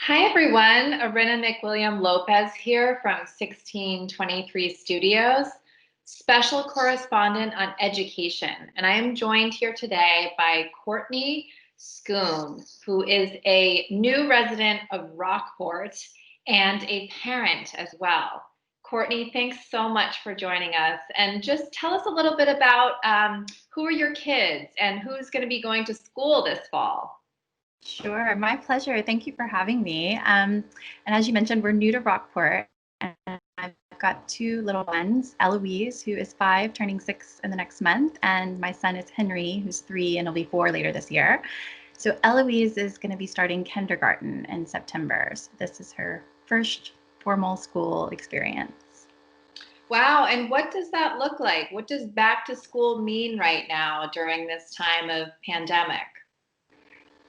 Hi, everyone. Arena McWilliam Lopez here from 1623 Studios, special correspondent on education. And I am joined here today by Courtney Schoon, who is a new resident of Rockport and a parent as well. Courtney, thanks so much for joining us. And just tell us a little bit about who are your kids and who's going to be going to school this fall. Sure, my pleasure. Thank you for having me. And as you mentioned, we're new to Rockport, and I've got two little ones, Eloise, who is 5, turning 6 in the next month, and my son is Henry, who's 3 and he'll be 4 later this year. So Eloise is going to be starting kindergarten in September. So this is her first formal school experience. Wow, and what does that look like? What does back to school mean right now during this time of pandemic?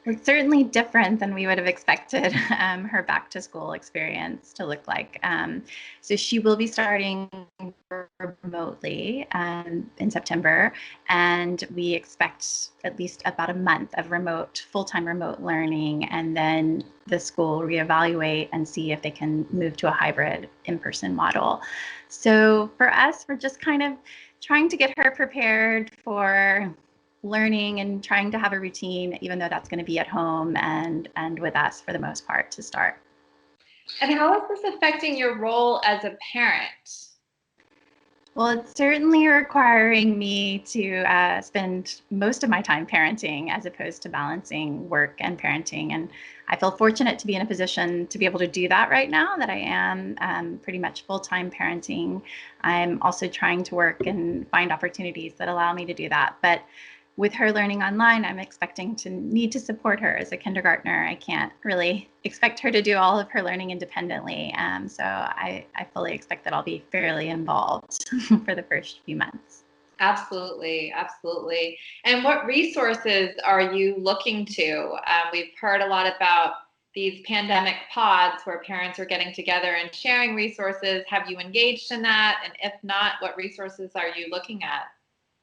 It's certainly different than we would have expected her back to school experience to look like. So she will be starting remotely in September, and we expect at least about a month of full-time remote learning, and then the school will reevaluate and see if they can move to a hybrid in-person model. So for us, we're just kind of trying to get her prepared for learning and trying to have a routine, even though that's going to be at home and with us for the most part to start. And how is this affecting your role as a parent? Well, it's certainly requiring me to spend most of my time parenting as opposed to balancing work and parenting. And I feel fortunate to be in a position to be able to do that right now, that I am pretty much full-time parenting. I'm also trying to work and find opportunities that allow me to do that. But with her learning online, I'm expecting to need to support her as a kindergartner. I can't really expect her to do all of her learning independently. So I fully expect that I'll be fairly involved for the first few months. Absolutely, absolutely. And what resources are you looking to? We've heard a lot about these pandemic pods where parents are getting together and sharing resources. Have you engaged in that? And if not, what resources are you looking at?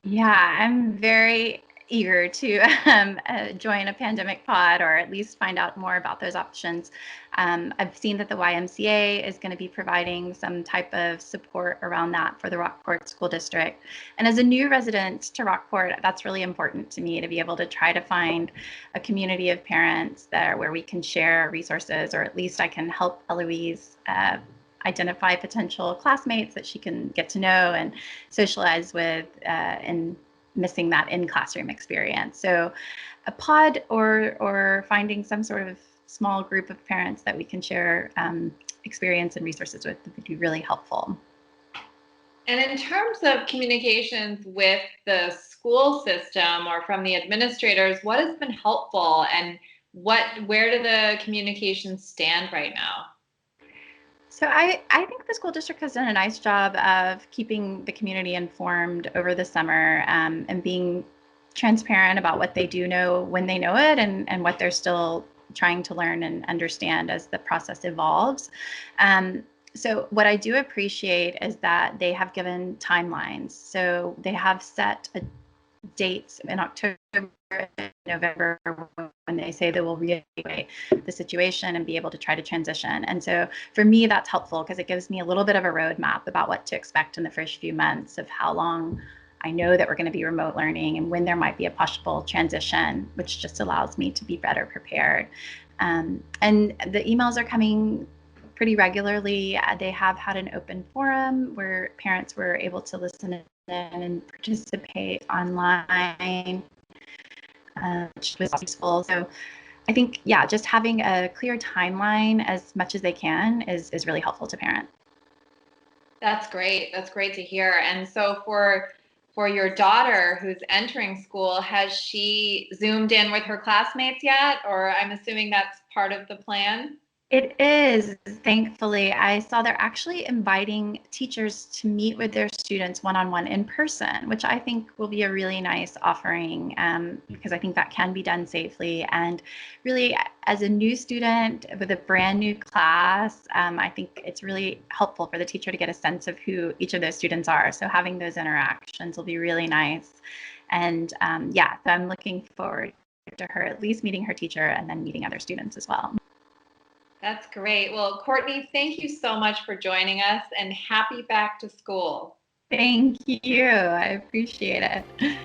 Yeah, I'm very eager to join a pandemic pod or at least find out more about those options. I've seen that the YMCA is going to be providing some type of support around that for the Rockport School District. And as a new resident to Rockport, that's really important to me to be able to try to find a community of parents where we can share resources, or at least I can help Eloise identify potential classmates that she can get to know and socialize with, and missing that in-classroom experience. So a pod or finding some sort of small group of parents that we can share experience and resources with would be really helpful. And in terms of communications with the school system or from the administrators, what has been helpful and where do the communications stand right now? So I think the school district has done a nice job of keeping the community informed over the summer, and being transparent about what they do know when they know it, and what they're still trying to learn and understand as the process evolves. So what I do appreciate is that they have given timelines. So they have set a dates in October and November when they say they will reevaluate the situation and be able to try to transition. And so for me, that's helpful because it gives me a little bit of a roadmap about what to expect in the first few months of how long I know that we're going to be remote learning and when there might be a possible transition, which just allows me to be better prepared. And the emails are coming pretty regularly. They have had an open forum where parents were able to listen in and participate online, which was useful. So I think, yeah, just having a clear timeline as much as they can is really helpful to parents. That's great. That's great to hear. And so for your daughter who's entering school, has she zoomed in with her classmates yet? Or I'm assuming that's part of the plan? It is, thankfully. I saw they're actually inviting teachers to meet with their students one-on-one in person, which I think will be a really nice offering, because I think that can be done safely. And really, as a new student with a brand new class, I think it's really helpful for the teacher to get a sense of who each of those students are. So having those interactions will be really nice. And yeah, so I'm looking forward to her at least meeting her teacher and then meeting other students as well. That's great. Well, Courtney, thank you so much for joining us and happy back to school. Thank you. I appreciate it.